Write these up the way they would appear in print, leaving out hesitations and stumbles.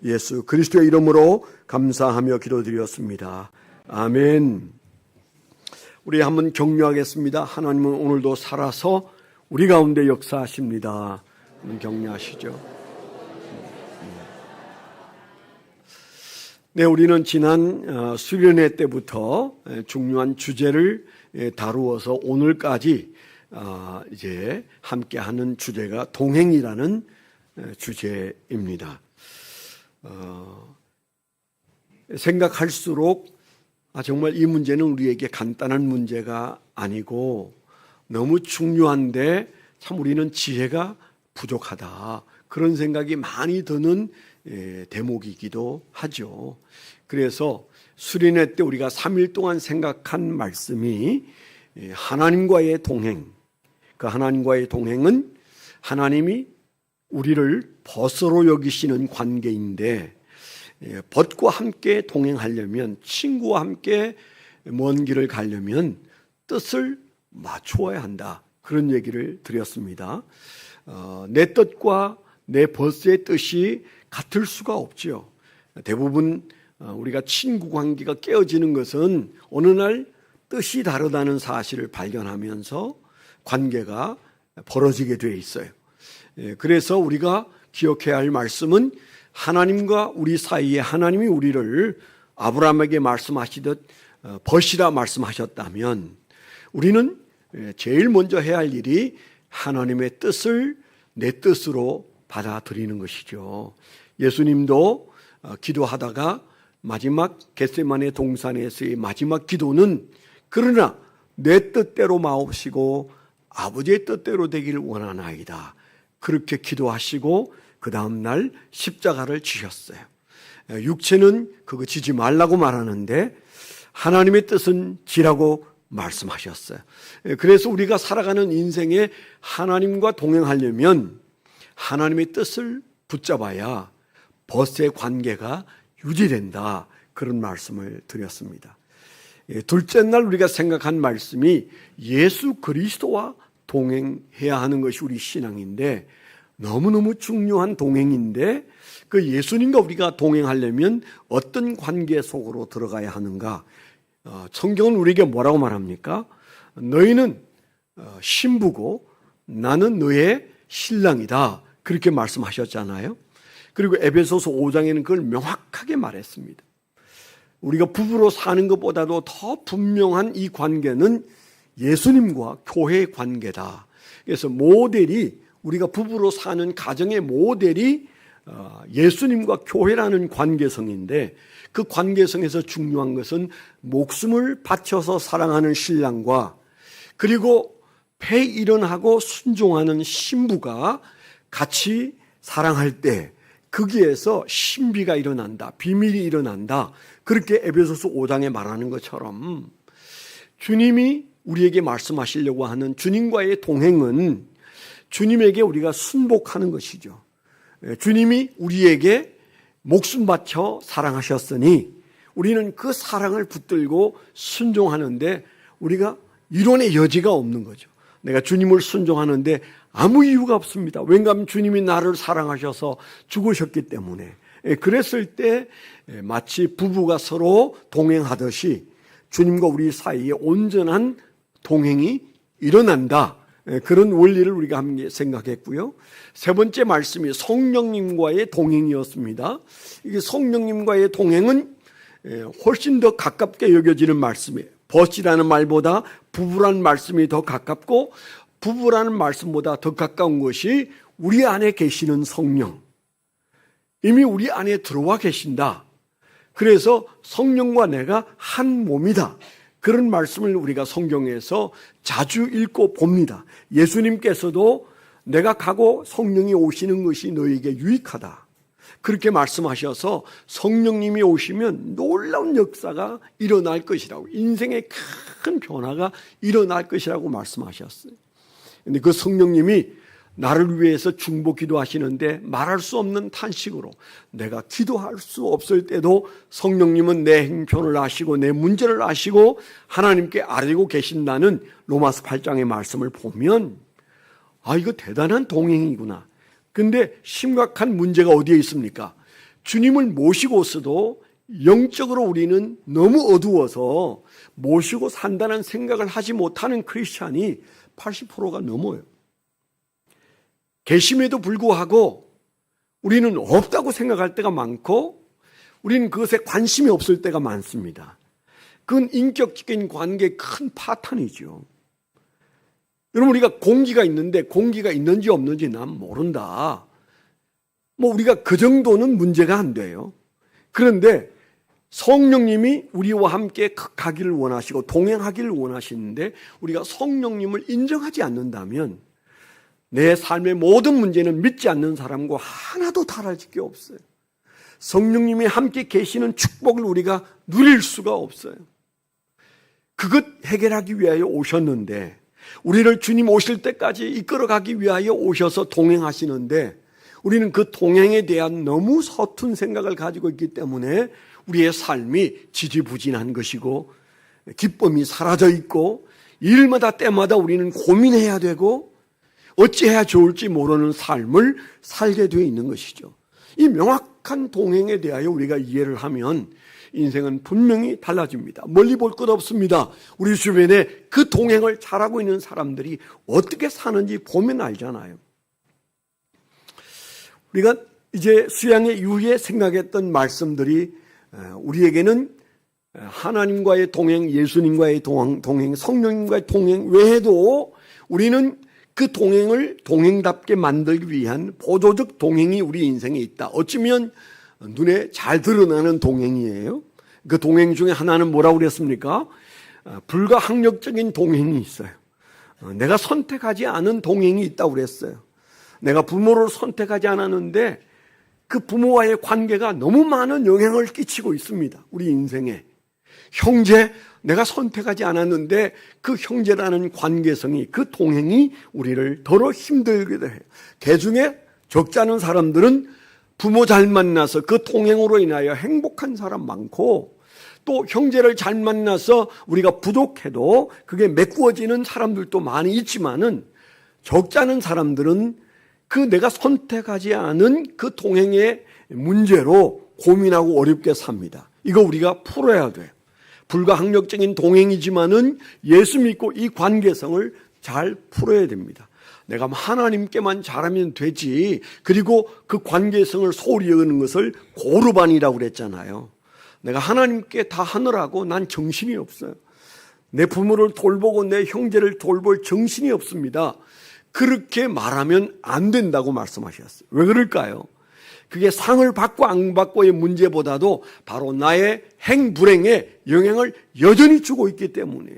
예수 그리스도의 이름으로 감사하며 기도드렸습니다. 아멘. 우리 한번 격려하겠습니다. 하나님은 오늘도 살아서 우리 가운데 역사하십니다. 격려하시죠. 네, 우리는 지난 수련회 때부터 중요한 주제를 다루어서 오늘까지 이제 함께하는 주제가 동행이라는 주제입니다. 생각할수록 정말 이 문제는 우리에게 간단한 문제가 아니고 너무 중요한데 참 우리는 지혜가 부족하다, 그런 생각이 많이 드는 대목이기도 하죠. 그래서 수련회 때 우리가 3일 동안 생각한 말씀이 하나님과의 동행, 그 하나님과의 동행은 하나님이 우리를 벗으로 여기시는 관계인데, 벗과 함께 동행하려면, 친구와 함께 먼 길을 가려면 뜻을 맞추어야 한다, 그런 얘기를 드렸습니다. 내 뜻과 내 벗의 뜻이 같을 수가 없죠. 대부분 우리가 친구 관계가 깨어지는 것은 어느 날 뜻이 다르다는 사실을 발견하면서 관계가 벌어지게 돼 있어요. 그래서 우리가 기억해야 할 말씀은, 하나님과 우리 사이에 하나님이 우리를 아브라함에게 말씀하시듯 벗이라 말씀하셨다면, 우리는 제일 먼저 해야 할 일이 하나님의 뜻을 내 뜻으로 받아들이는 것이죠. 예수님도 기도하다가 마지막 겟세마네 동산에서의 마지막 기도는, 그러나 내 뜻대로 마옵시고 아버지의 뜻대로 되길 원하나이다, 그렇게 기도하시고 그 다음 날 십자가를 지셨어요. 육체는 그거 지지 말라고 말하는데 하나님의 뜻은 지라고 말씀하셨어요. 그래서 우리가 살아가는 인생에 하나님과 동행하려면 하나님의 뜻을 붙잡아야 벗의 관계가 유지된다, 그런 말씀을 드렸습니다. 둘째 날 우리가 생각한 말씀이 예수 그리스도와 동행해야 하는 것이 우리 신앙인데, 너무너무 중요한 동행인데, 그 예수님과 우리가 동행하려면 어떤 관계 속으로 들어가야 하는가? 성경은 우리에게 뭐라고 말합니까? 너희는 신부고 나는 너의 신랑이다, 그렇게 말씀하셨잖아요. 그리고 에베소서 5장에는 그걸 명확하게 말했습니다. 우리가 부부로 사는 것보다도 더 분명한 이 관계는 예수님과 교회의 관계다. 그래서 모델이, 우리가 부부로 사는 가정의 모델이 예수님과 교회라는 관계성인데, 그 관계성에서 중요한 것은 목숨을 바쳐서 사랑하는 신랑과, 그리고 폐일원하고 순종하는 신부가 같이 사랑할 때 거기에서 신비가 일어난다, 비밀이 일어난다, 그렇게 에베소서 5장에 말하는 것처럼 주님이 우리에게 말씀하시려고 하는 주님과의 동행은 주님에게 우리가 순복하는 것이죠. 주님이 우리에게 목숨 바쳐 사랑하셨으니 우리는 그 사랑을 붙들고 순종하는데 우리가 이론의 여지가 없는 거죠. 내가 주님을 순종하는데 아무 이유가 없습니다. 왜냐하면 주님이 나를 사랑하셔서 죽으셨기 때문에. 그랬을 때 마치 부부가 서로 동행하듯이 주님과 우리 사이에 온전한 동행이 일어난다, 그런 원리를 우리가 함께 생각했고요. 세 번째 말씀이 성령님과의 동행이었습니다. 이게 성령님과의 동행은 훨씬 더 가깝게 여겨지는 말씀이에요. 벗이라는 말보다 부부라는 말씀이 더 가깝고, 부부라는 말씀보다 더 가까운 것이 우리 안에 계시는 성령, 이미 우리 안에 들어와 계신다. 그래서 성령과 내가 한 몸이다, 그런 말씀을 우리가 성경에서 자주 읽고 봅니다. 예수님께서도 내가 가고 성령이 오시는 것이 너에게 유익하다, 그렇게 말씀하셔서 성령님이 오시면 놀라운 역사가 일어날 것이라고, 인생의 큰 변화가 일어날 것이라고 말씀하셨어요. 근데 그 성령님이 나를 위해서 중보 기도하시는데 말할 수 없는 탄식으로, 내가 기도할 수 없을 때도 성령님은 내 행편을 아시고 내 문제를 아시고 하나님께 아뢰고 계신다는 로마서 8장의 말씀을 보면, 이거 대단한 동행이구나. 근데 심각한 문제가 어디에 있습니까? 주님을 모시고서도 영적으로 우리는 너무 어두워서 모시고 산다는 생각을 하지 못하는 크리스찬이 80%가 넘어요. 계심에도 불구하고 우리는 없다고 생각할 때가 많고 우리는 그것에 관심이 없을 때가 많습니다. 그건 인격적인 관계의 큰 파탄이죠. 여러분, 우리가 공기가 있는데 공기가 있는지 없는지 난 모른다. 우리가 그 정도는 문제가 안 돼요. 그런데 성령님이 우리와 함께 가기를 원하시고 동행하기를 원하시는데 우리가 성령님을 인정하지 않는다면 내 삶의 모든 문제는 믿지 않는 사람과 하나도 달라질 게 없어요. 성령님이 함께 계시는 축복을 우리가 누릴 수가 없어요. 그것 해결하기 위하여 오셨는데 우리를 주님 오실 때까지 이끌어가기 위하여 오셔서 동행하시는데 우리는 그 동행에 대한 너무 서툰 생각을 가지고 있기 때문에 우리의 삶이 지지부진한 것이고 기쁨이 사라져 있고 일마다 때마다 우리는 고민해야 되고 어찌해야 좋을지 모르는 삶을 살게 되어 있는 것이죠. 이 명확한 동행에 대하여 우리가 이해를 하면 인생은 분명히 달라집니다. 멀리 볼 것 없습니다. 우리 주변에 그 동행을 잘하고 있는 사람들이 어떻게 사는지 보면 알잖아요. 우리가 이제 수양회 이후에 생각했던 말씀들이 우리에게는 하나님과의 동행, 예수님과의 동행, 성령님과의 동행 외에도 우리는 그 동행을 동행답게 만들기 위한 보조적 동행이 우리 인생에 있다. 어쩌면 눈에 잘 드러나는 동행이에요. 그 동행 중에 하나는 뭐라고 그랬습니까? 불가항력적인 동행이 있어요. 내가 선택하지 않은 동행이 있다고 그랬어요. 내가 부모를 선택하지 않았는데 그 부모와의 관계가 너무 많은 영향을 끼치고 있습니다. 우리 인생에. 형제, 내가 선택하지 않았는데 그 형제라는 관계성이, 그 동행이 우리를 더러 힘들게 해요. 개중에 적지 않은 사람들은 부모 잘 만나서 그 동행으로 인하여 행복한 사람 많고 또 형제를 잘 만나서 우리가 부족해도 그게 메꾸어지는 사람들도 많이 있지만은 적지 않은 사람들은 그 내가 선택하지 않은 그 동행의 문제로 고민하고 어렵게 삽니다. 이거 우리가 풀어야 돼요. 불가항력적인 동행이지만은 예수 믿고 이 관계성을 잘 풀어야 됩니다. 내가 하나님께만 잘하면 되지. 그리고 그 관계성을 소홀히 여기는 것을 고르반이라고 그랬잖아요. 내가 하나님께 다 하느라고 난 정신이 없어요. 내 부모를 돌보고 내 형제를 돌볼 정신이 없습니다. 그렇게 말하면 안 된다고 말씀하셨어요. 왜 그럴까요? 그게 상을 받고 안 받고의 문제보다도 바로 나의 행불행에 영향을 여전히 주고 있기 때문에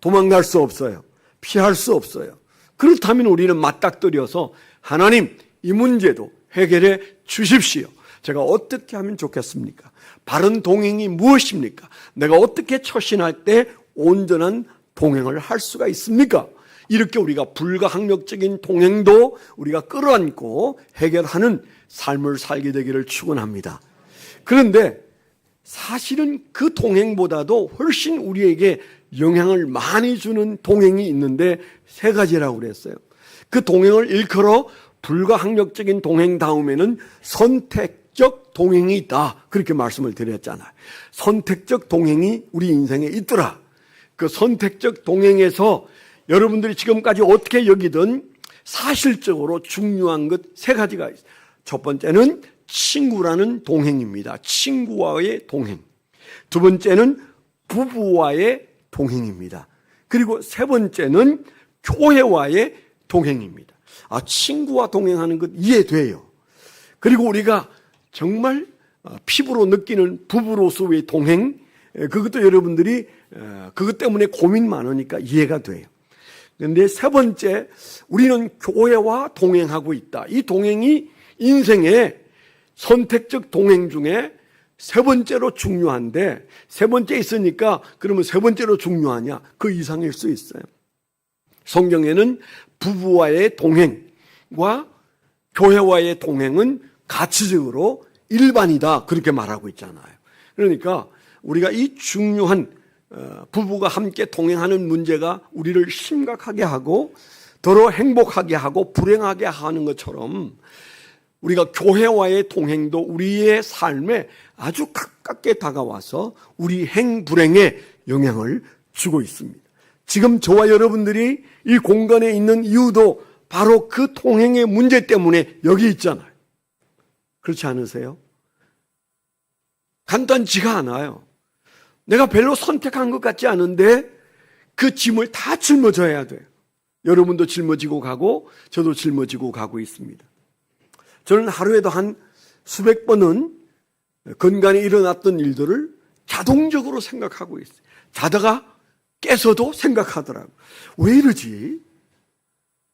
도망갈 수 없어요. 피할 수 없어요. 그렇다면 우리는 맞닥뜨려서 하나님, 이 문제도 해결해 주십시오. 제가 어떻게 하면 좋겠습니까? 바른 동행이 무엇입니까? 내가 어떻게 처신할 때 온전한 동행을 할 수가 있습니까? 이렇게 우리가 불가항력적인 동행도 우리가 끌어안고 해결하는 삶을 살게 되기를 축원합니다. 그런데 사실은 그 동행보다도 훨씬 우리에게 영향을 많이 주는 동행이 있는데 세 가지라고 그랬어요. 그 동행을 일컬어 불가항력적인 동행 다음에는 선택적 동행이 있다. 그렇게 말씀을 드렸잖아요. 선택적 동행이 우리 인생에 있더라. 그 선택적 동행에서 여러분들이 지금까지 어떻게 여기든 사실적으로 중요한 것 세 가지가 있어요. 첫 번째는 친구라는 동행입니다. 친구와의 동행. 두 번째는 부부와의 동행입니다. 그리고 세 번째는 교회와의 동행입니다. 친구와 동행하는 것 이해돼요. 그리고 우리가 정말 피부로 느끼는 부부로서의 동행, 그것도 여러분들이 그것 때문에 고민 많으니까 이해가 돼요. 그런데 세 번째, 우리는 교회와 동행하고 있다. 이 동행이 인생의 선택적 동행 중에 세 번째로 중요한데, 세 번째 있으니까 그러면 세 번째로 중요하냐? 그 이상일 수 있어요. 성경에는 부부와의 동행과 교회와의 동행은 가치적으로 일반이다. 그렇게 말하고 있잖아요. 그러니까 우리가 이 중요한 부부가 함께 동행하는 문제가 우리를 심각하게 하고 더러 행복하게 하고 불행하게 하는 것처럼 우리가 교회와의 동행도 우리의 삶에 아주 가깝게 다가와서 우리 행불행에 영향을 주고 있습니다. 지금 저와 여러분들이 이 공간에 있는 이유도 바로 그 동행의 문제 때문에 여기 있잖아요. 그렇지 않으세요? 간단치가 않아요. 내가 별로 선택한 것 같지 않은데 그 짐을 다 짊어져야 돼요. 여러분도 짊어지고 가고 저도 짊어지고 가고 있습니다. 저는 하루에도 한 수백 번은 건강에 일어났던 일들을 자동적으로 생각하고 있어요. 자다가 깨서도 생각하더라고요. 왜 이러지?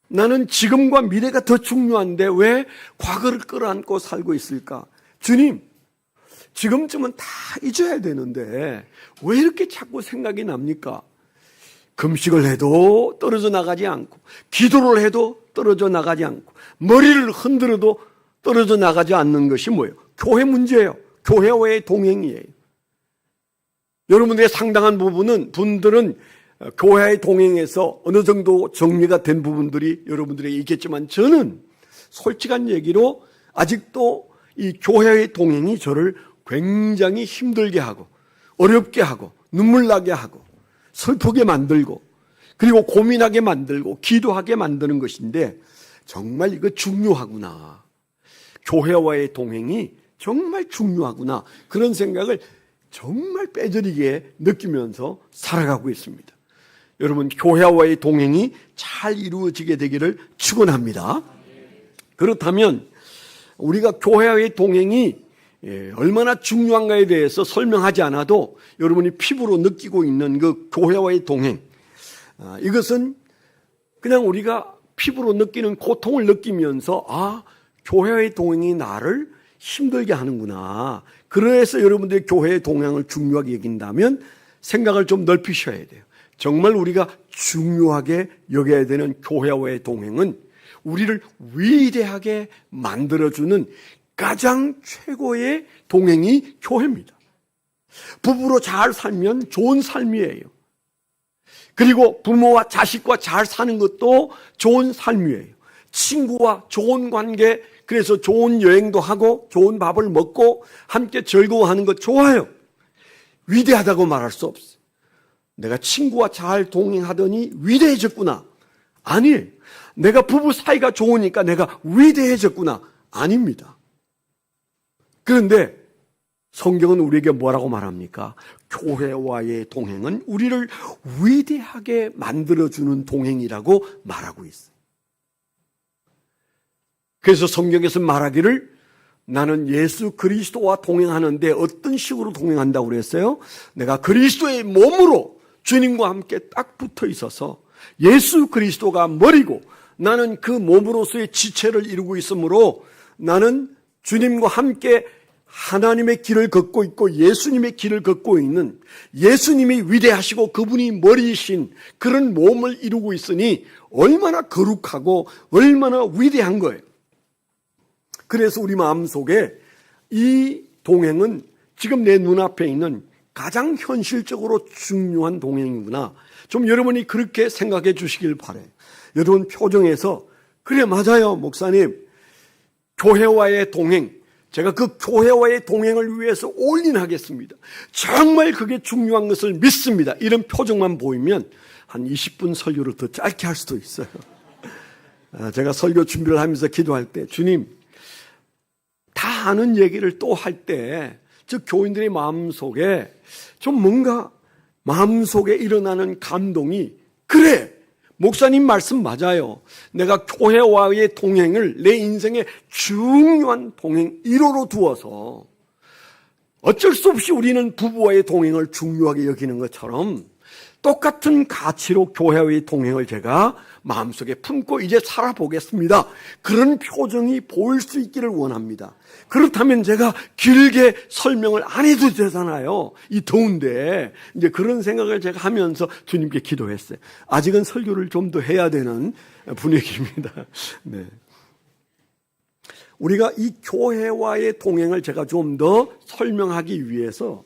나는 지금과 미래가 더 중요한데 왜 과거를 끌어안고 살고 있을까? 주님, 지금쯤은 다 잊어야 되는데 왜 이렇게 자꾸 생각이 납니까? 금식을 해도 떨어져 나가지 않고, 기도를 해도 떨어져 나가지 않고, 머리를 흔들어도 떨어져 나가지 않는 것이 뭐예요? 교회 문제예요. 교회와의 동행이에요. 여러분들의 상당한 분들은 교회의 동행에서 어느 정도 정리가 된 부분들이 여러분들에게 있겠지만, 저는 솔직한 얘기로 아직도 이 교회의 동행이 저를 굉장히 힘들게 하고 어렵게 하고 눈물 나게 하고 슬프게 만들고 그리고 고민하게 만들고 기도하게 만드는 것인데, 정말 이거 중요하구나. 교회와의 동행이 정말 중요하구나. 그런 생각을 정말 빼저리게 느끼면서 살아가고 있습니다. 여러분, 교회와의 동행이 잘 이루어지게 되기를 축원합니다. 그렇다면 우리가 교회와의 동행이 얼마나 중요한가에 대해서 설명하지 않아도 여러분이 피부로 느끼고 있는 그 교회와의 동행, 이것은 그냥 우리가 피부로 느끼는 고통을 느끼면서 교회의 동행이 나를 힘들게 하는구나. 그래서 여러분들이 교회의 동행을 중요하게 여긴다면 생각을 좀 넓히셔야 돼요. 정말 우리가 중요하게 여겨야 되는 교회와의 동행은 우리를 위대하게 만들어주는 가장 최고의 동행이 교회입니다. 부부로 잘 살면 좋은 삶이에요. 그리고 부모와 자식과 잘 사는 것도 좋은 삶이에요. 친구와 좋은 관계, 그래서 좋은 여행도 하고 좋은 밥을 먹고 함께 즐거워하는 것 좋아요. 위대하다고 말할 수 없어요. 내가 친구와 잘 동행하더니 위대해졌구나. 아니에요. 내가 부부 사이가 좋으니까 내가 위대해졌구나. 아닙니다. 그런데 성경은 우리에게 뭐라고 말합니까? 교회와의 동행은 우리를 위대하게 만들어주는 동행이라고 말하고 있어요. 그래서 성경에서 말하기를 나는 예수 그리스도와 동행하는데 어떤 식으로 동행한다고 그랬어요? 내가 그리스도의 몸으로 주님과 함께 딱 붙어 있어서 예수 그리스도가 머리고 나는 그 몸으로서의 지체를 이루고 있으므로 나는 주님과 함께 하나님의 길을 걷고 있고 예수님의 길을 걷고 있는, 예수님이 위대하시고 그분이 머리이신 그런 몸을 이루고 있으니 얼마나 거룩하고 얼마나 위대한 거예요. 그래서 우리 마음속에 이 동행은 지금 내 눈앞에 있는 가장 현실적으로 중요한 동행이구나. 좀 여러분이 그렇게 생각해 주시길 바라요. 여러분 표정에서 그래 맞아요 목사님, 교회와의 동행, 제가 그 교회와의 동행을 위해서 올인하겠습니다. 정말 그게 중요한 것을 믿습니다. 이런 표정만 보이면 한 20분 설교를 더 짧게 할 수도 있어요. 제가 설교 준비를 하면서 기도할 때 주님, 다 아는 얘기를 또 할 때 즉 교인들의 마음속에 좀 뭔가 마음속에 일어나는 감동이, 그래 목사님 말씀 맞아요. 내가 교회와의 동행을 내 인생의 중요한 동행 1호로 두어서 어쩔 수 없이 우리는 부부와의 동행을 중요하게 여기는 것처럼 똑같은 가치로 교회와의 동행을 제가 마음속에 품고 이제 살아보겠습니다. 그런 표정이 보일 수 있기를 원합니다. 그렇다면 제가 길게 설명을 안 해도 되잖아요. 이 더운데. 이제 그런 생각을 제가 하면서 주님께 기도했어요. 아직은 설교를 좀 더 해야 되는 분위기입니다. 네. 우리가 이 교회와의 동행을 제가 좀 더 설명하기 위해서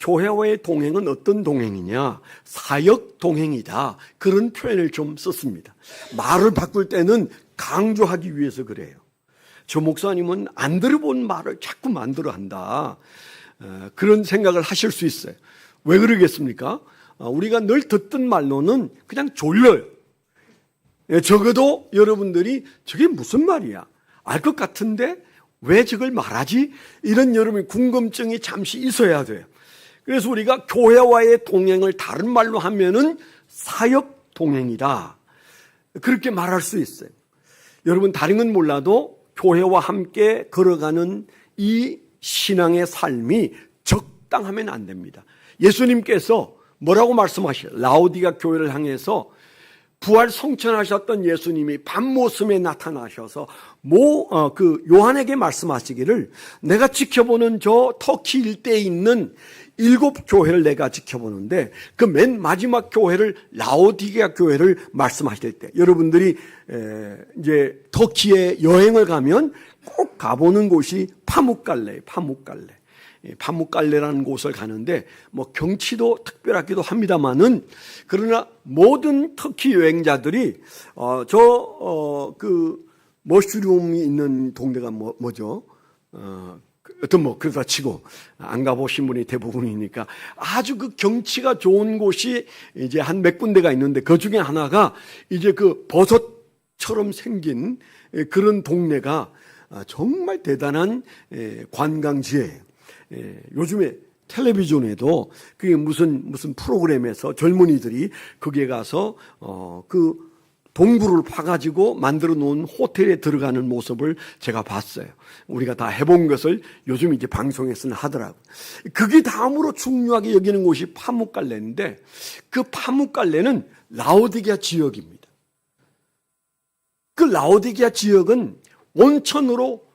교회와의 동행은 어떤 동행이냐? 사역 동행이다. 그런 표현을 좀 썼습니다. 말을 바꿀 때는 강조하기 위해서 그래요. 저 목사님은 안 들어본 말을 자꾸 만들어 한다. 그런 생각을 하실 수 있어요. 왜 그러겠습니까? 우리가 늘 듣던 말로는 그냥 졸려요. 적어도 여러분들이 저게 무슨 말이야? 알 것 같은데 왜 저걸 말하지? 이런 여러분의 궁금증이 잠시 있어야 돼요. 그래서 우리가 교회와의 동행을 다른 말로 하면은 사역 동행이다. 그렇게 말할 수 있어요. 여러분 다른 건 몰라도 교회와 함께 걸어가는 이 신앙의 삶이 적당하면 안 됩니다. 예수님께서 뭐라고 말씀하셔요? 라오디가 교회를 향해서 부활 성천하셨던 예수님이 밤모습에 나타나셔서 요한에게 말씀하시기를 내가 지켜보는 저 터키 일대에 있는 7 교회를 내가 지켜보는데 그 맨 마지막 교회를 라오디게아 교회를 말씀하실 때 여러분들이 이제 터키에 여행을 가면 꼭 가보는 곳이 파묵갈레예요. 파묵갈레라는 곳을 가는데 경치도 특별하기도 합니다만은 그러나 모든 터키 여행자들이 머슈룸이 있는 동네가 뭐죠? 그러다 치고 안 가보신 분이 대부분이니까 아주 그 경치가 좋은 곳이 이제 한 몇 군데가 있는데 그 중에 하나가 이제 그 버섯처럼 생긴 그런 동네가 정말 대단한 관광지예요. 요즘에 텔레비전에도 그게 무슨 프로그램에서 젊은이들이 거기에 가서 그 동굴을 파가지고 만들어 놓은 호텔에 들어가는 모습을 제가 봤어요. 우리가 다 해본 것을 요즘 이제 방송에서는 하더라고요. 그게 다음으로 중요하게 여기는 곳이 파묵갈레인데 그 파묵갈레는 라오디게아 지역입니다. 그 라오디게아 지역은 온천으로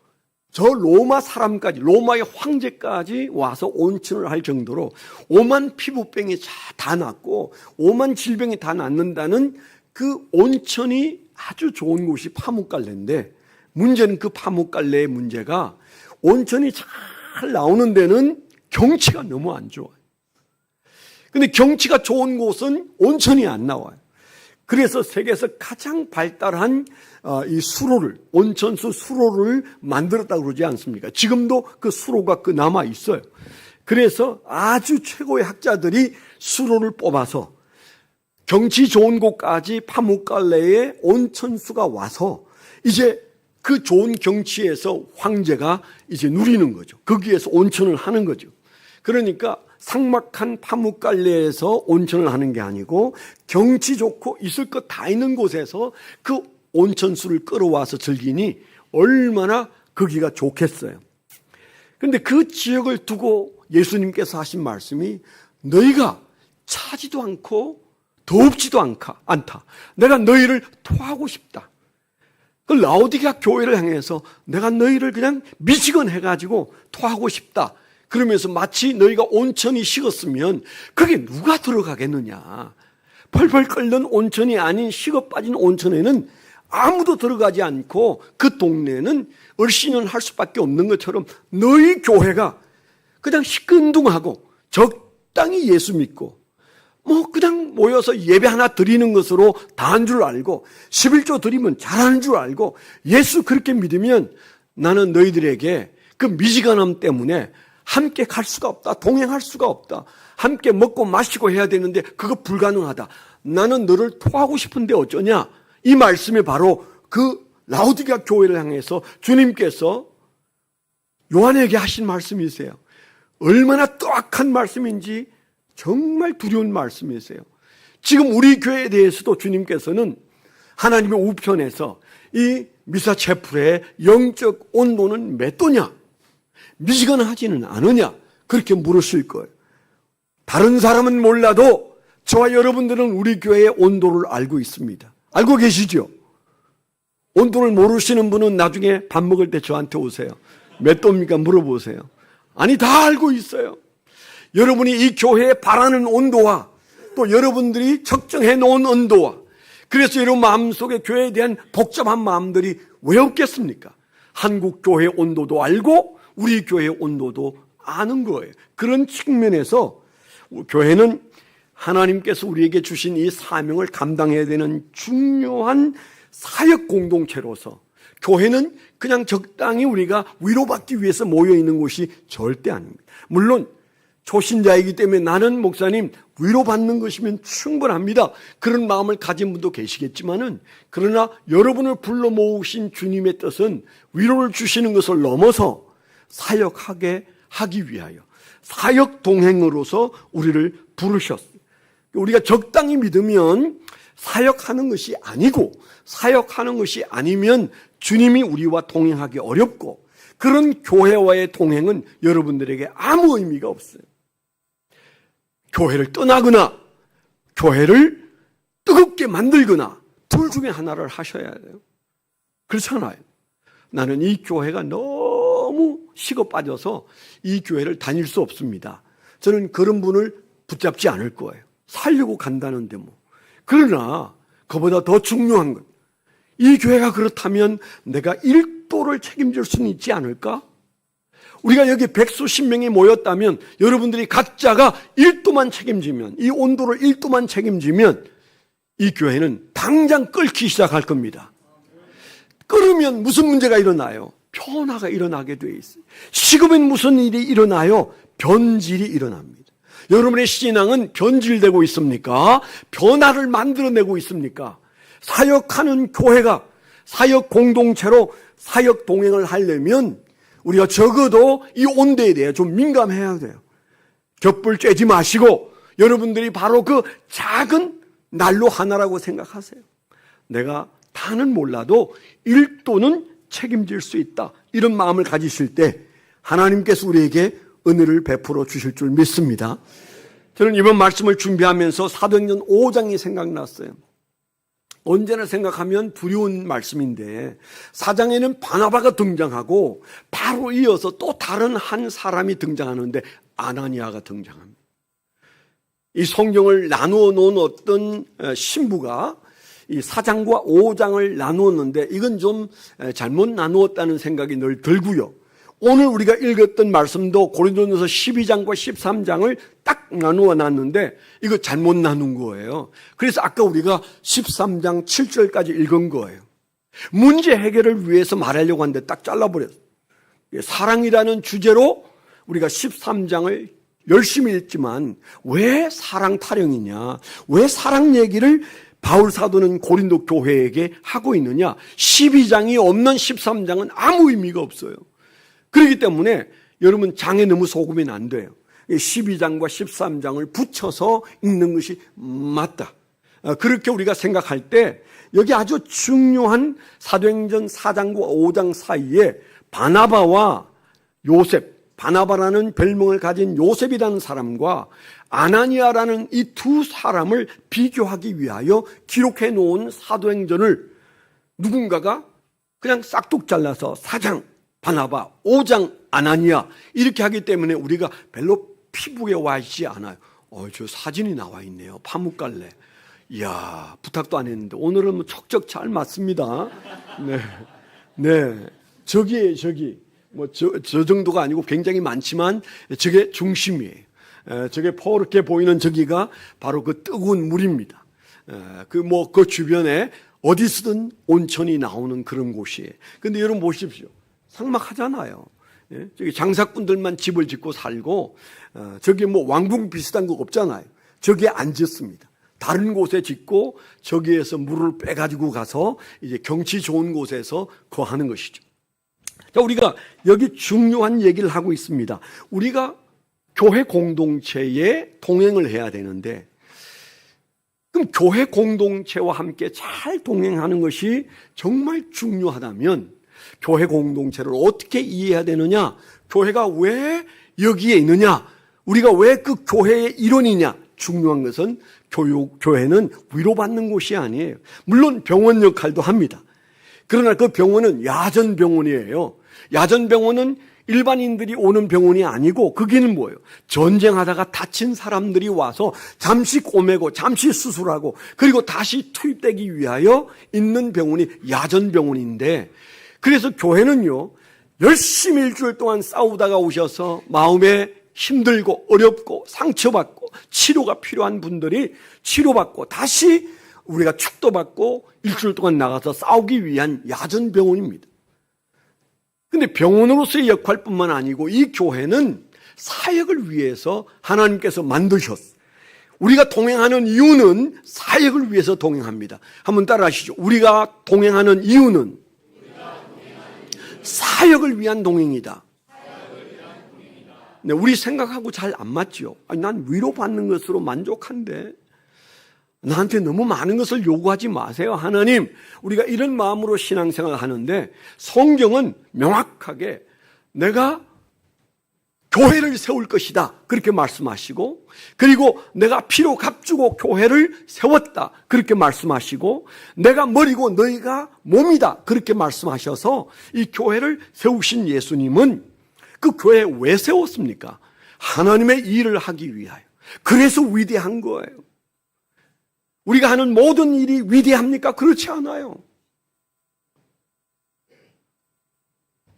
저 로마 사람까지, 로마의 황제까지 와서 온천을 할 정도로 오만 피부병이 다 낫고 오만 질병이 다 낫는다는 그 온천이 아주 좋은 곳이 파묵갈레인데 문제는 그 파묵갈레의 문제가 온천이 잘 나오는 데는 경치가 너무 안 좋아요. 근데 경치가 좋은 곳은 온천이 안 나와요. 그래서 세계에서 가장 발달한 이 수로를, 온천수 수로를 만들었다고 그러지 않습니까? 지금도 그 수로가 남아 있어요. 그래서 아주 최고의 학자들이 수로를 뽑아서 경치 좋은 곳까지 파묵갈레에 온천수가 와서 이제 그 좋은 경치에서 황제가 이제 누리는 거죠. 거기에서 온천을 하는 거죠. 그러니까 삭막한 파묵갈레에서 온천을 하는 게 아니고 경치 좋고 있을 것 다 있는 곳에서 그 온천수를 끌어와서 즐기니 얼마나 거기가 좋겠어요. 그런데 그 지역을 두고 예수님께서 하신 말씀이 너희가 차지도 않고 덥지도 않다. 내가 너희를 토하고 싶다. 그 라오디게아 교회를 향해서 내가 너희를 그냥 미지근 해가지고 토하고 싶다. 그러면서 마치 너희가 온천이 식었으면 그게 누가 들어가겠느냐. 펄펄 끓는 온천이 아닌 식어 빠진 온천에는 아무도 들어가지 않고 그 동네는 얼씬을 수밖에 없는 것처럼 너희 교회가 그냥 시큰둥하고 적당히 예수 믿고 그냥 모여서 예배 하나 드리는 것으로 다 한 줄 알고 11조 드리면 잘하는 줄 알고 예수 그렇게 믿으면 나는 너희들에게 그 미지근함 때문에 함께 갈 수가 없다. 동행할 수가 없다. 함께 먹고 마시고 해야 되는데 그거 불가능하다. 나는 너를 토하고 싶은데 어쩌냐. 이 말씀이 바로 그 라오디게아 교회를 향해서 주님께서 요한에게 하신 말씀이세요. 얼마나 또악한 말씀인지 정말 두려운 말씀이세요. 지금 우리 교회에 대해서도 주님께서는 하나님의 우편에서 이 미사체풀의 영적 온도는 몇 도냐? 미지근하지는 않으냐? 그렇게 물으실 거예요. 다른 사람은 몰라도 저와 여러분들은 우리 교회의 온도를 알고 있습니다. 알고 계시죠? 온도를 모르시는 분은 나중에 밥 먹을 때 저한테 오세요. 몇 도입니까? 물어보세요. 아니, 다 알고 있어요. 여러분이 이 교회에 바라는 온도와 또 여러분들이 적정해 놓은 온도와 그래서 여러분 마음속에 교회에 대한 복잡한 마음들이 왜 없겠습니까? 한국 교회 온도도 알고 우리 교회의 온도도 아는 거예요. 그런 측면에서 교회는 하나님께서 우리에게 주신 이 사명을 감당해야 되는 중요한 사역 공동체로서 교회는 그냥 적당히 우리가 위로받기 위해서 모여 있는 곳이 절대 아닙니다. 물론 초신자이기 때문에 나는 목사님 위로받는 것이면 충분합니다. 그런 마음을 가진 분도 계시겠지만은, 그러나 여러분을 불러 모으신 주님의 뜻은 위로를 주시는 것을 넘어서 사역하게 하기 위하여 사역 동행으로서 우리를 부르셨어요. 우리가 적당히 믿으면 사역하는 것이 아니고, 사역하는 것이 아니면 주님이 우리와 동행하기 어렵고, 그런 교회와의 동행은 여러분들에게 아무 의미가 없어요. 교회를 떠나거나 교회를 뜨겁게 만들거나 둘 중에 하나를 하셔야 돼요. 그렇잖아요. 나는 이 교회가 너무 식어 빠져서 이 교회를 다닐 수 없습니다. 저는 그런 분을 붙잡지 않을 거예요. 살려고 간다는데 뭐. 그러나 그보다 더 중요한 건, 이 교회가 그렇다면 내가 1도를 책임질 수는 있지 않을까? 우리가 여기 백수십 명이 모였다면 여러분들이 각자가 1도만 책임지면, 이 온도를 1도만 책임지면 이 교회는 당장 끓기 시작할 겁니다. 끓으면 무슨 문제가 일어나요? 변화가 일어나게 돼 있어요. 식으면 무슨 일이 일어나요? 변질이 일어납니다. 여러분의 신앙은 변질되고 있습니까? 변화를 만들어내고 있습니까? 사역하는 교회가 사역 공동체로 사역 동행을 하려면 우리가 적어도 이 온도에 대해 좀 민감해야 돼요. 격불 쬐지 마시고 여러분들이 바로 그 작은 난로 하나라고 생각하세요. 내가 다는 몰라도 1도는 책임질 수 있다. 이런 마음을 가지실 때 하나님께서 우리에게 은혜를 베풀어 주실 줄 믿습니다. 저는 이번 말씀을 준비하면서 사도행전 5장이 생각났어요. 언제나 생각하면 두려운 말씀인데, 4장에는 바나바가 등장하고 바로 이어서 또 다른 한 사람이 등장하는데 아나니아가 등장합니다. 이 성경을 나누어 놓은 어떤 신부가 이 4장과 5장을 나누었는데 이건 좀 잘못 나누었다는 생각이 늘 들고요. 오늘 우리가 읽었던 말씀도 고린도전서 12장과 13장을 딱 나누어 놨는데 이거 잘못 나눈 거예요. 그래서 아까 우리가 13장 7절까지 읽은 거예요. 문제 해결을 위해서 말하려고 하는데 딱 잘라버렸어요. 사랑이라는 주제로 우리가 13장을 열심히 읽지만 왜 사랑 타령이냐, 왜 사랑 얘기를 바울 사도는 고린도 교회에게 하고 있느냐, 12장이 없는 13장은 아무 의미가 없어요. 그렇기 때문에 여러분 장에 너무 속으면 안 돼요. 12장과 13장을 붙여서 읽는 것이 맞다. 그렇게 우리가 생각할 때 여기 아주 중요한 사도행전 4장과 5장 사이에 바나바와 요셉, 바나바라는 별명을 가진 요셉이라는 사람과 아나니아라는 이 두 사람을 비교하기 위하여 기록해 놓은 사도행전을 누군가가 그냥 싹둑 잘라서 4장 바나바, 5장 아나니아 이렇게 하기 때문에 우리가 별로 피부에 와 있지 않아요. 저 사진이 나와 있네요. 파묵갈래. 이야, 부탁도 안 했는데 오늘은 뭐 척척 잘 맞습니다. 네. 저기 뭐 저 정도가 아니고 굉장히 많지만 저게 중심이에요. 저게 퍼렇게 보이는 저기가 바로 그 뜨거운 물입니다. 그 주변에 어디서든 온천이 나오는 그런 곳이에요. 근데 여러분 보십시오. 삭막하잖아요. 저기 장사꾼들만 집을 짓고 살고, 저기 왕궁 비슷한 거 없잖아요. 저기에 안 짓습니다. 다른 곳에 짓고 저기에서 물을 빼가지고 가서 이제 경치 좋은 곳에서 거하는 것이죠. 자, 우리가 여기 중요한 얘기를 하고 있습니다. 우리가 교회 공동체에 동행을 해야 되는데, 그럼 교회 공동체와 함께 잘 동행하는 것이 정말 중요하다면 교회 공동체를 어떻게 이해해야 되느냐? 교회가 왜 여기에 있느냐? 우리가 왜 그 교회의 일원이냐? 중요한 것은 교회는 위로받는 곳이 아니에요. 물론 병원 역할도 합니다. 그러나 그 병원은 야전병원이에요. 야전병원은 일반인들이 오는 병원이 아니고 거기는 뭐예요? 전쟁하다가 다친 사람들이 와서 잠시 꼬매고 잠시 수술하고 그리고 다시 투입되기 위하여 있는 병원이 야전병원인데, 그래서 교회는요 열심히 일주일 동안 싸우다가 오셔서 마음에 힘들고 어렵고 상처받고 치료가 필요한 분들이 치료받고 다시 우리가 축도받고 일주일 동안 나가서 싸우기 위한 야전병원입니다. 근데 병원으로서의 역할뿐만 아니고 이 교회는 사역을 위해서 하나님께서 만드셨어요. 우리가 동행하는 이유는 사역을 위해서 동행합니다. 한번 따라하시죠. 우리가 동행하는 이유는 사역을 위한 동행이다. 네, 우리 생각하고 잘 안 맞죠. 아니, 난 위로받는 것으로 만족한데 나한테 너무 많은 것을 요구하지 마세요. 하나님, 우리가 이런 마음으로 신앙생활을 하는데 성경은 명확하게 내가 교회를 세울 것이다 그렇게 말씀하시고, 그리고 내가 피로 값주고 교회를 세웠다 그렇게 말씀하시고, 내가 머리고 너희가 몸이다 그렇게 말씀하셔서 이 교회를 세우신 예수님은 그 교회 왜 세웠습니까? 하나님의 일을 하기 위하여. 그래서 위대한 거예요. 우리가 하는 모든 일이 위대합니까? 그렇지 않아요.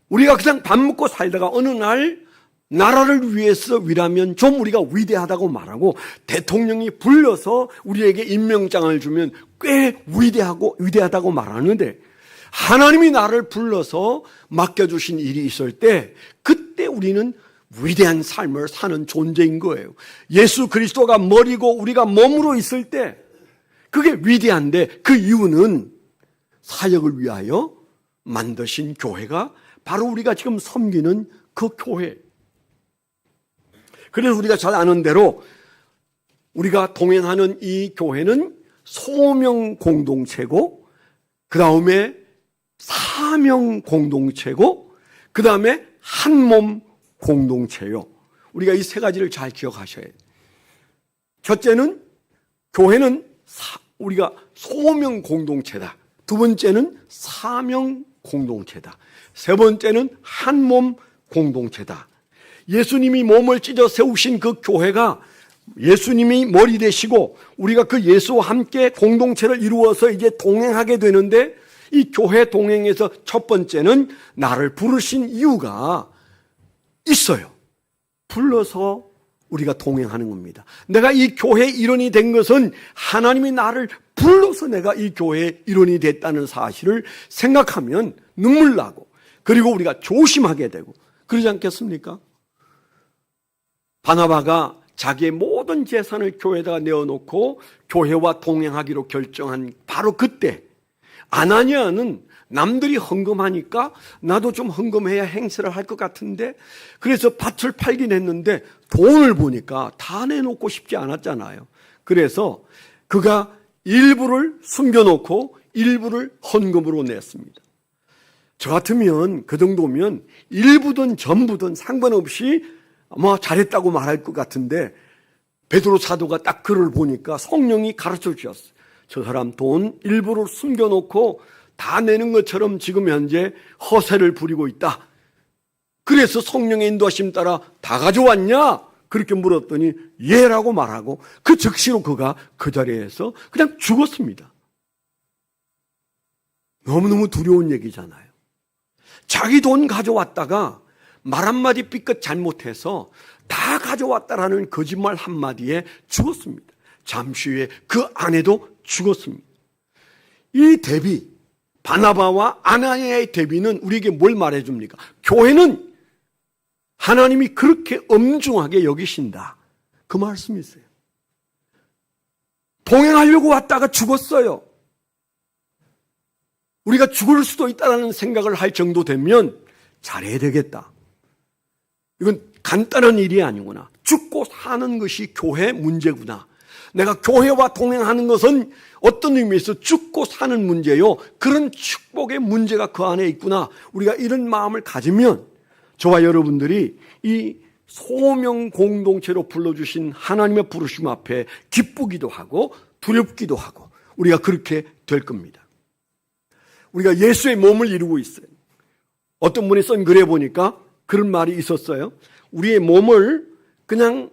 우리가 그냥 밥 먹고 살다가 어느 날 나라를 위해서 일하면 좀 우리가 위대하다고 말하고, 대통령이 불러서 우리에게 임명장을 주면 꽤 위대하다고 말하는데, 하나님이 나를 불러서 맡겨주신 일이 있을 때 그때 우리는 위대한 삶을 사는 존재인 거예요. 예수 그리스도가 머리고 우리가 몸으로 있을 때 그게 위대한데, 그 이유는 사역을 위하여 만드신 교회가 바로 우리가 지금 섬기는 그 교회. 그래서 우리가 잘 아는 대로 우리가 동행하는 이 교회는 소명 공동체고, 그 다음에 사명 공동체고, 그 다음에 한몸 공동체요. 우리가 이 세 가지를 잘 기억하셔야 해요. 첫째는 교회는 우리가 소명 공동체다. 두 번째는 사명 공동체다. 세 번째는 한몸 공동체다. 예수님이 몸을 찢어 세우신 그 교회가 예수님이 머리 되시고 우리가 그 예수와 함께 공동체를 이루어서 이제 동행하게 되는데, 이 교회 동행에서 첫 번째는 나를 부르신 이유가 있어요. 불러서 우리가 동행하는 겁니다. 내가 이 교회의 일원이 된 것은 하나님이 나를 불러서 내가 이 교회의 일원이 됐다는 사실을 생각하면 눈물 나고, 그리고 우리가 조심하게 되고 그러지 않겠습니까? 바나바가 자기의 모든 재산을 교회에다가 내어놓고 교회와 동행하기로 결정한 바로 그때, 아나니아는 남들이 헌금하니까 나도 좀 헌금해야 행세를 할 것 같은데, 그래서 밭을 팔긴 했는데 돈을 보니까 다 내놓고 싶지 않았잖아요. 그래서 그가 일부를 숨겨놓고 일부를 헌금으로 냈습니다. 저 같으면 그 정도면 일부든 전부든 상관없이 아마 잘했다고 말할 것 같은데, 베드로 사도가 딱 그를 보니까 성령이 가르쳐 주셨어요. 저 사람 돈 일부를 숨겨놓고 다 내는 것처럼 지금 현재 허세를 부리고 있다. 그래서 성령의 인도하심 따라 다 가져왔냐? 그렇게 물었더니 예라고 말하고 그 즉시로 그가 그 자리에서 그냥 죽었습니다. 너무너무 두려운 얘기잖아요. 자기 돈 가져왔다가 말 한마디 삐끗 잘못해서 다 가져왔다라는 거짓말 한마디에 죽었습니다. 잠시 후에 그 아내도 죽었습니다. 이 대비, 바나바와 아나니아의 대비는 우리에게 뭘 말해줍니까? 교회는 하나님이 그렇게 엄중하게 여기신다, 그 말씀이 있어요. 동행하려고 왔다가 죽었어요. 우리가 죽을 수도 있다는 생각을 할 정도 되면 잘해야 되겠다. 이건 간단한 일이 아니구나. 죽고 사는 것이 교회 문제구나. 내가 교회와 동행하는 것은 어떤 의미에서 죽고 사는 문제요, 그런 축복의 문제가 그 안에 있구나. 우리가 이런 마음을 가지면 저와 여러분들이 이 소명 공동체로 불러주신 하나님의 부르심 앞에 기쁘기도 하고 두렵기도 하고 우리가 그렇게 될 겁니다. 우리가 예수의 몸을 이루고 있어요. 어떤 분이 쓴 글에 보니까 그런 말이 있었어요. 우리의 몸을 그냥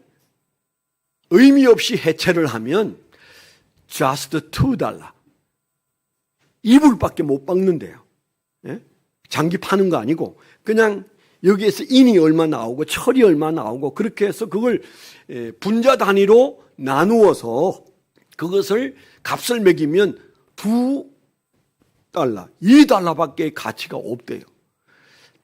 의미 없이 해체를 하면 just $2 이불밖에 못 박는데요. 예? 장기 파는 거 아니고 그냥 여기에서 인이 얼마 나오고 철이 얼마 나오고 그렇게 해서 그걸 분자 단위로 나누어서 그것을 값을 매기면 $2, $2밖에 가치가 없대요.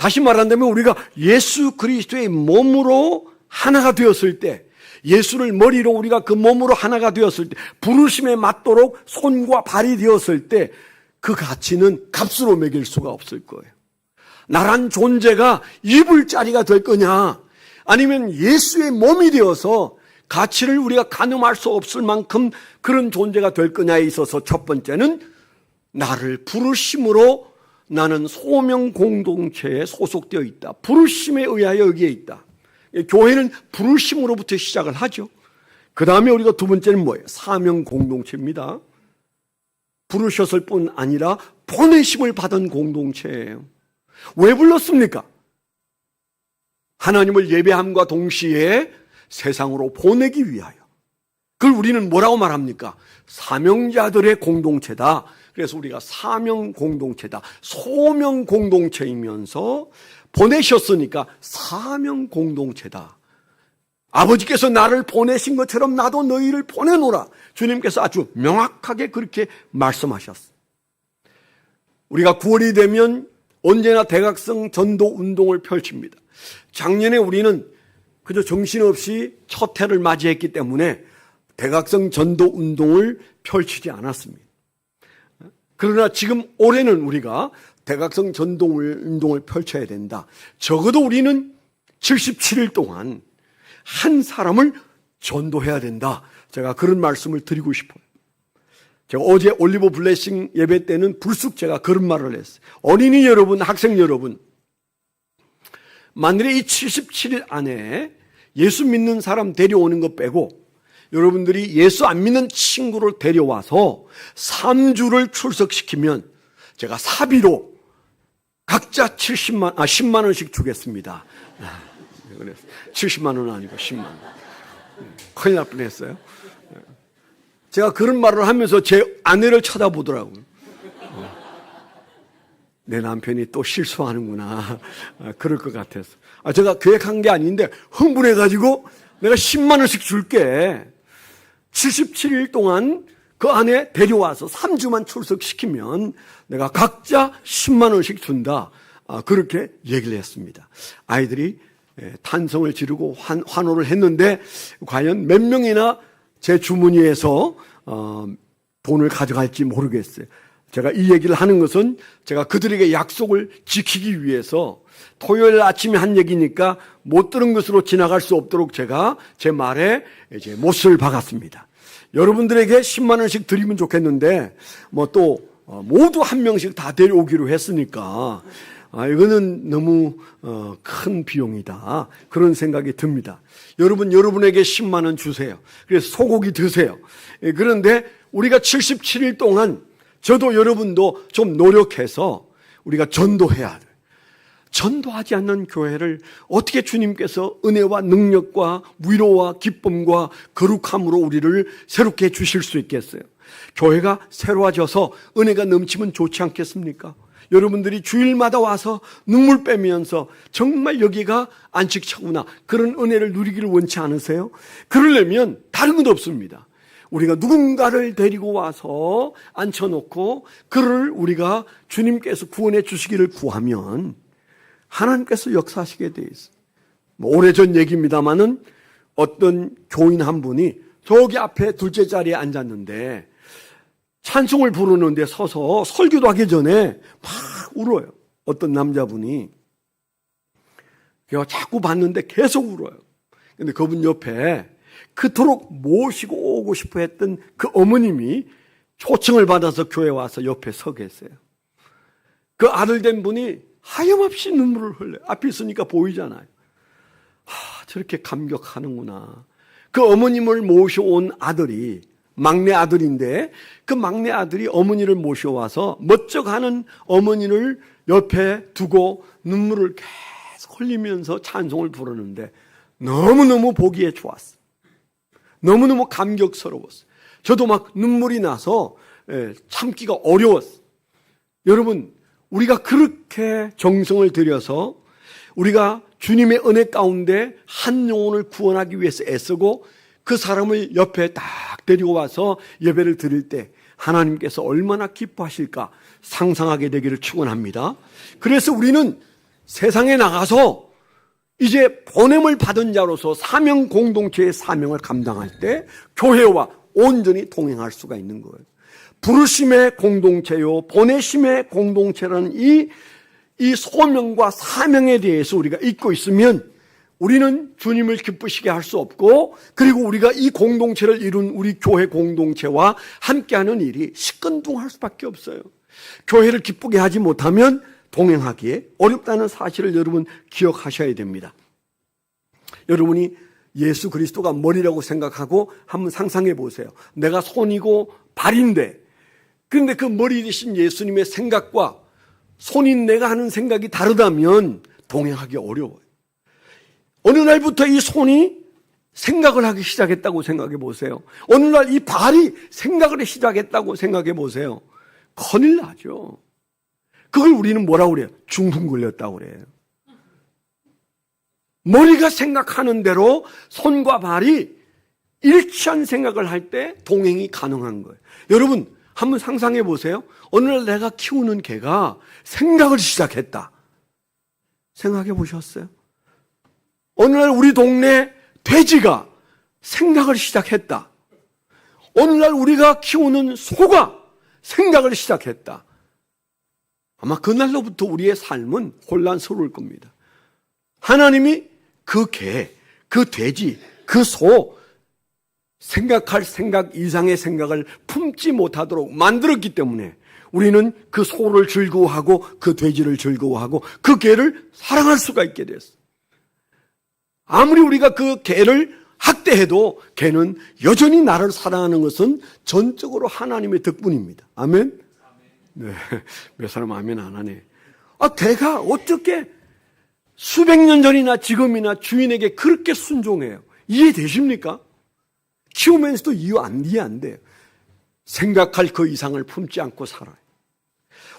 다시 말한다면 우리가 예수 그리스도의 몸으로 하나가 되었을 때, 예수를 머리로 우리가 그 몸으로 하나가 되었을 때, 부르심에 맞도록 손과 발이 되었을 때 그 가치는 값으로 매길 수가 없을 거예요. 나란 존재가 입을 자리가 될 거냐, 아니면 예수의 몸이 되어서 가치를 우리가 가늠할 수 없을 만큼 그런 존재가 될 거냐에 있어서 첫 번째는 나를 부르심으로 나는 소명 공동체에 소속되어 있다. 부르심에 의하여 여기에 있다. 교회는 부르심으로부터 시작을 하죠. 그 다음에 우리가 두 번째는 뭐예요? 사명 공동체입니다. 부르셨을 뿐 아니라 보내심을 받은 공동체예요. 왜 불렀습니까? 하나님을 예배함과 동시에 세상으로 보내기 위하여. 그걸 우리는 뭐라고 말합니까? 사명자들의 공동체다. 그래서 우리가 사명 공동체다. 소명 공동체이면서 보내셨으니까 사명 공동체다. 아버지께서 나를 보내신 것처럼 나도 너희를 보내노라. 주님께서 아주 명확하게 그렇게 말씀하셨어요. 우리가 9월이 되면 언제나 대각성 전도 운동을 펼칩니다. 작년에 우리는 그저 정신없이 첫 해를 맞이했기 때문에 대각성 전도 운동을 펼치지 않았습니다. 그러나 지금 올해는 우리가 대각성 전도 운동을 펼쳐야 된다. 적어도 우리는 77일 동안 한 사람을 전도해야 된다. 제가 그런 말씀을 드리고 싶어요. 제가 어제 올리브 블레싱 예배 때는 불쑥 제가 그런 말을 했어요. 어린이 여러분, 학생 여러분, 만일에 이 77일 안에 예수 믿는 사람 데려오는 것 빼고 여러분들이 예수 안 믿는 친구를 데려와서 3주를 출석시키면 제가 사비로 각자 10만 원씩 주겠습니다. 70만 원은 아니고 10만 원. 큰일 날 뻔했어요. 제가 그런 말을 하면서 제 아내를 쳐다보더라고요. 내 남편이 또 실수하는구나. 그럴 것 같아서. 제가 계획한 게 아닌데 흥분해가지고 내가 10만 원씩 줄게. 77일 동안 그 안에 데려와서 3주만 출석시키면 내가 각자 10만 원씩 준다. 그렇게 얘기를 했습니다. 아이들이 탄성을 지르고 환호를 했는데 과연 몇 명이나 제 주머니에서 돈을 가져갈지 모르겠어요. 제가 이 얘기를 하는 것은 제가 그들에게 약속을 지키기 위해서 토요일 아침에 한 얘기니까 못 들은 것으로 지나갈 수 없도록 제가 제 말에 이제 못을 박았습니다. 여러분들에게 10만 원씩 드리면 좋겠는데 또 모두 한 명씩 다 데려오기로 했으니까 이거는 너무 큰 비용이다. 그런 생각이 듭니다. 여러분에게 10만 원 주세요. 그래서 소고기 드세요. 그런데 우리가 77일 동안 저도 여러분도 좀 노력해서 우리가 전도해야 돼요. 전도하지 않는 교회를 어떻게 주님께서 은혜와 능력과 위로와 기쁨과 거룩함으로 우리를 새롭게 해주실 수 있겠어요? 교회가 새로워져서 은혜가 넘치면 좋지 않겠습니까? 여러분들이 주일마다 와서 눈물 빼면서 정말 여기가 안식처구나, 그런 은혜를 누리기를 원치 않으세요? 그러려면 다른 건 없습니다. 우리가 누군가를 데리고 와서 앉혀놓고 그를 우리가 주님께서 구원해 주시기를 구하면 하나님께서 역사하시게 돼 있어요. 오래전 얘기입니다마는 어떤 교인 한 분이 저기 앞에 둘째 자리에 앉았는데 찬송을 부르는데 서서 설교도 하기 전에 막 울어요. 어떤 남자분이. 제가 자꾸 봤는데 계속 울어요. 근데 그분 옆에 그토록 모시고 오고 싶어 했던 그 어머님이 초청을 받아서 교회에 와서 옆에 서 계세요. 그 아들 된 분이 하염없이 눈물을 흘려요. 앞에 있으니까 보이잖아요. 저렇게 감격하는구나. 그 어머님을 모셔온 아들이 막내 아들인데 그 막내 아들이 어머니를 모셔와서 멋쩍하는 어머니를 옆에 두고 눈물을 계속 흘리면서 찬송을 부르는데 너무너무 보기에 좋았어요. 너무너무 감격스러웠어요. 저도 막 눈물이 나서 참기가 어려웠어요. 여러분, 우리가 그렇게 정성을 들여서 우리가 주님의 은혜 가운데 한 영혼을 구원하기 위해서 애쓰고 그 사람을 옆에 딱 데리고 와서 예배를 드릴 때 하나님께서 얼마나 기뻐하실까 상상하게 되기를 축원합니다. 그래서 우리는 세상에 나가서 이제 보냄을 받은 자로서 사명 공동체의 사명을 감당할 때 교회와 온전히 동행할 수가 있는 거예요. 부르심의 공동체요, 보내심의 공동체라는 이 소명과 사명에 대해서 우리가 잊고 있으면 우리는 주님을 기쁘시게 할 수 없고, 그리고 우리가 이 공동체를 이룬 우리 교회 공동체와 함께하는 일이 시큰둥할 수밖에 없어요. 교회를 기쁘게 하지 못하면 동행하기에 어렵다는 사실을 여러분 기억하셔야 됩니다. 여러분이 예수 그리스도가 머리라고 생각하고 한번 상상해 보세요. 내가 손이고 발인데, 그런데 그 머리 대신 예수님의 생각과 손인 내가 하는 생각이 다르다면 동행하기 어려워요. 어느 날부터 이 손이 생각을 하기 시작했다고 생각해 보세요. 어느 날 이 발이 생각을 하기 시작했다고 생각해 보세요. 큰일 나죠. 그걸 우리는 뭐라고 그래요? 중풍 걸렸다고 그래요. 머리가 생각하는 대로 손과 발이 일치한 생각을 할 때 동행이 가능한 거예요. 여러분 한번 상상해 보세요. 어느 날 내가 키우는 개가 생각을 시작했다. 생각해 보셨어요? 어느 날 우리 동네 돼지가 생각을 시작했다. 어느 날 우리가 키우는 소가 생각을 시작했다. 아마 그날로부터 우리의 삶은 혼란스러울 겁니다. 하나님이 그 개, 그 돼지, 그 소, 생각할 생각 이상의 생각을 품지 못하도록 만들었기 때문에 우리는 그 소를 즐거워하고 그 돼지를 즐거워하고 그 개를 사랑할 수가 있게 됐어요. 아무리 우리가 그 개를 학대해도 개는 여전히 나를 사랑하는 것은 전적으로 하나님의 덕분입니다. 아멘? 네, 몇 사람 아멘 안 하네. 개가 어떻게 수백 년 전이나 지금이나 주인에게 그렇게 순종해요? 이해되십니까? 키우면서도 이해 안 돼요. 생각할 그 이상을 품지 않고 살아요.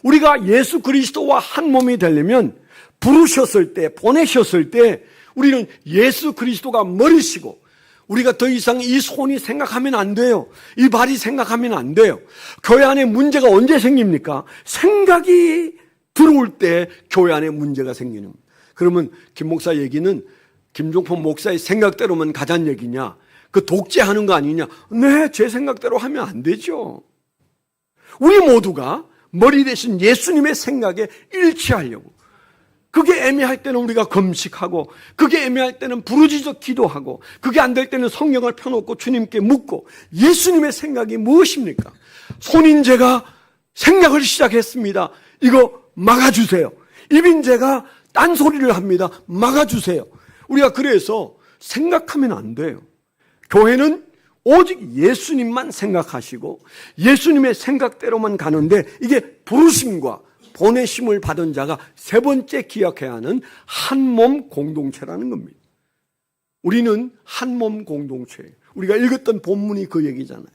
우리가 예수 그리스도와 한 몸이 되려면 부르셨을 때, 보내셨을 때 우리는 예수 그리스도가 머리시고 우리가 더 이상 이 손이 생각하면 안 돼요. 이 발이 생각하면 안 돼요. 교회 안에 문제가 언제 생깁니까? 생각이 들어올 때 교회 안에 문제가 생기는 겁니다. 그러면 김 목사 얘기는 김종포 목사의 생각대로만 가자는 얘기냐? 그 독재하는 거 아니냐? 네, 제 생각대로 하면 안 되죠. 우리 모두가 머리 대신 예수님의 생각에 일치하려고. 그게 애매할 때는 우리가 금식하고, 그게 애매할 때는 부르짖어 기도하고, 그게 안 될 때는 성경을 펴놓고 주님께 묻고. 예수님의 생각이 무엇입니까? 손인 제가 생각을 시작했습니다. 이거 막아주세요. 입인 제가 딴소리를 합니다. 막아주세요. 우리가 그래서 생각하면 안 돼요. 교회는 오직 예수님만 생각하시고 예수님의 생각대로만 가는데, 이게 부르심과 보내심을 받은 자가 세 번째 기억해야 하는 한 몸 공동체라는 겁니다. 우리는 한 몸 공동체예요. 우리가 읽었던 본문이 그 얘기잖아요.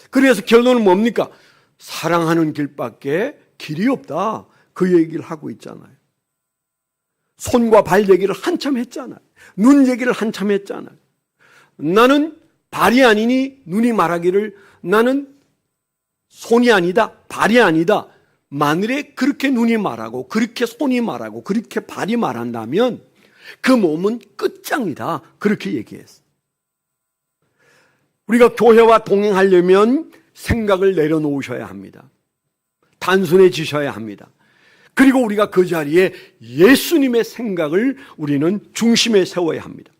그래서 결론은 뭡니까? 사랑하는 길밖에 길이 없다. 그 얘기를 하고 있잖아요. 손과 발 얘기를 한참 했잖아요. 눈 얘기를 한참 했잖아요. 나는 발이 아니니 눈이 말하기를 나는 손이 아니다, 발이 아니다. 만일에 그렇게 눈이 말하고 그렇게 손이 말하고 그렇게 발이 말한다면 그 몸은 끝장이다. 그렇게 얘기했어요. 우리가 교회와 동행하려면 생각을 내려놓으셔야 합니다. 단순해지셔야 합니다. 그리고 우리가 그 자리에 예수님의 생각을 우리는 중심에 세워야 합니다.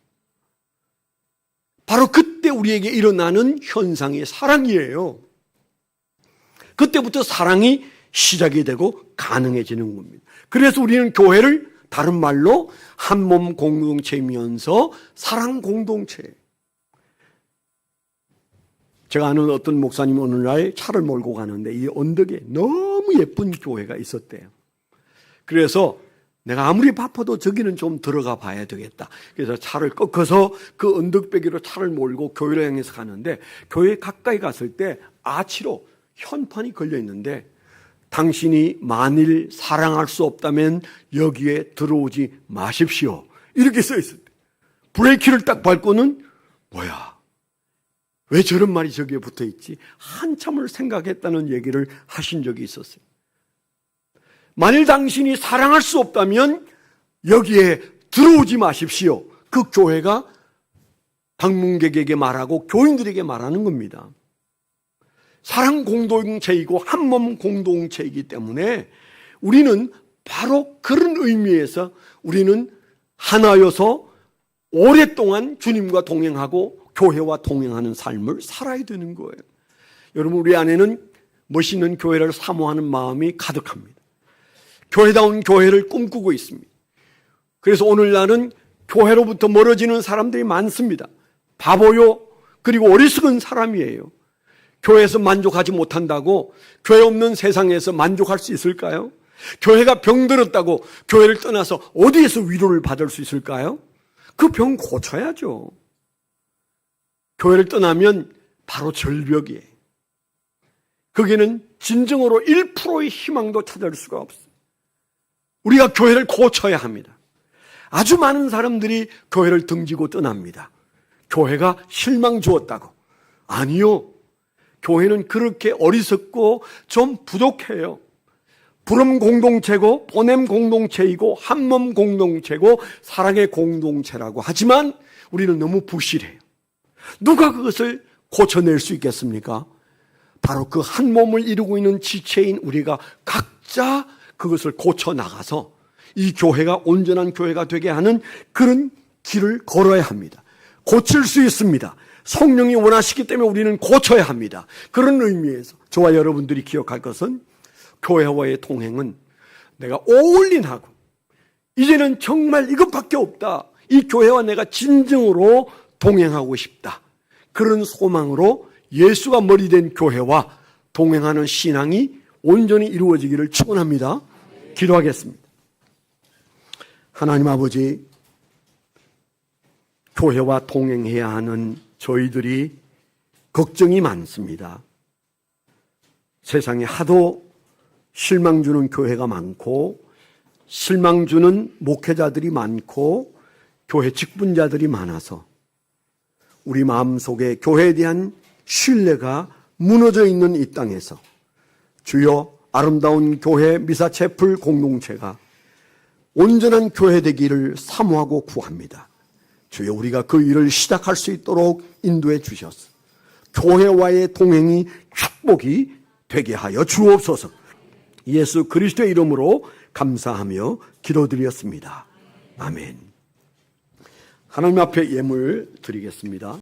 바로 그때 우리에게 일어나는 현상이 사랑이에요. 그때부터 사랑이 시작이 되고 가능해지는 겁니다. 그래서 우리는 교회를 다른 말로 한 몸 공동체이면서 사랑 공동체예요. 제가 아는 어떤 목사님 어느 날 차를 몰고 가는데 이 언덕에 너무 예쁜 교회가 있었대요. 그래서 내가 아무리 바빠도 저기는 좀 들어가 봐야 되겠다. 그래서 차를 꺾어서 그 언덕배기로 차를 몰고 교회를 향해서 가는데, 교회 가까이 갔을 때 아치로 현판이 걸려 있는데, 당신이 만일 사랑할 수 없다면 여기에 들어오지 마십시오. 이렇게 써 있을 때 브레이크를 딱 밟고는 뭐야? 왜 저런 말이 저기에 붙어 있지? 한참을 생각했다는 얘기를 하신 적이 있었어요. 만일 당신이 사랑할 수 없다면 여기에 들어오지 마십시오. 그 교회가 방문객에게 말하고 교인들에게 말하는 겁니다. 사랑 공동체이고 한 몸 공동체이기 때문에 우리는 바로 그런 의미에서 우리는 하나여서 오랫동안 주님과 동행하고 교회와 동행하는 삶을 살아야 되는 거예요. 여러분, 우리 안에는 멋있는 교회를 사모하는 마음이 가득합니다. 교회다운 교회를 꿈꾸고 있습니다. 그래서 오늘날은 교회로부터 멀어지는 사람들이 많습니다. 바보요, 그리고 어리석은 사람이에요. 교회에서 만족하지 못한다고 교회 없는 세상에서 만족할 수 있을까요? 교회가 병들었다고 교회를 떠나서 어디에서 위로를 받을 수 있을까요? 그 병 고쳐야죠. 교회를 떠나면 바로 절벽이에요. 거기는 진정으로 1%의 희망도 찾을 수가 없어요. 우리가 교회를 고쳐야 합니다. 아주 많은 사람들이 교회를 등지고 떠납니다. 교회가 실망 주었다고. 아니요. 교회는 그렇게 어리석고 좀 부족해요. 부름 공동체고 보냄 공동체이고 한몸 공동체고 사랑의 공동체라고 하지만 우리는 너무 부실해요. 누가 그것을 고쳐낼 수 있겠습니까? 바로 그 한 몸을 이루고 있는 지체인 우리가 각자 그것을 고쳐나가서 이 교회가 온전한 교회가 되게 하는 그런 길을 걸어야 합니다. 고칠 수 있습니다. 성령이 원하시기 때문에 우리는 고쳐야 합니다. 그런 의미에서 저와 여러분들이 기억할 것은 교회와의 동행은 내가 올인하고 이제는 정말 이것밖에 없다. 이 교회와 내가 진정으로 동행하고 싶다. 그런 소망으로 예수가 머리 된 교회와 동행하는 신앙이 온전히 이루어지기를 축원합니다. 기도하겠습니다. 하나님 아버지, 교회와 동행해야 하는 저희들이 걱정이 많습니다. 세상에 하도 실망 주는 교회가 많고 실망 주는 목회자들이 많고 교회 직분자들이 많아서 우리 마음속에 교회에 대한 신뢰가 무너져 있는 이 땅에서 주여 아름다운 교회 미사체풀 공동체가 온전한 교회 되기를 사모하고 구합니다. 주여 우리가 그 일을 시작할 수 있도록 인도해 주셔서 교회와의 동행이 축복이 되게 하여 주옵소서. 예수 그리스도의 이름으로 감사하며 기도드렸습니다. 아멘. 하나님 앞에 예물 드리겠습니다.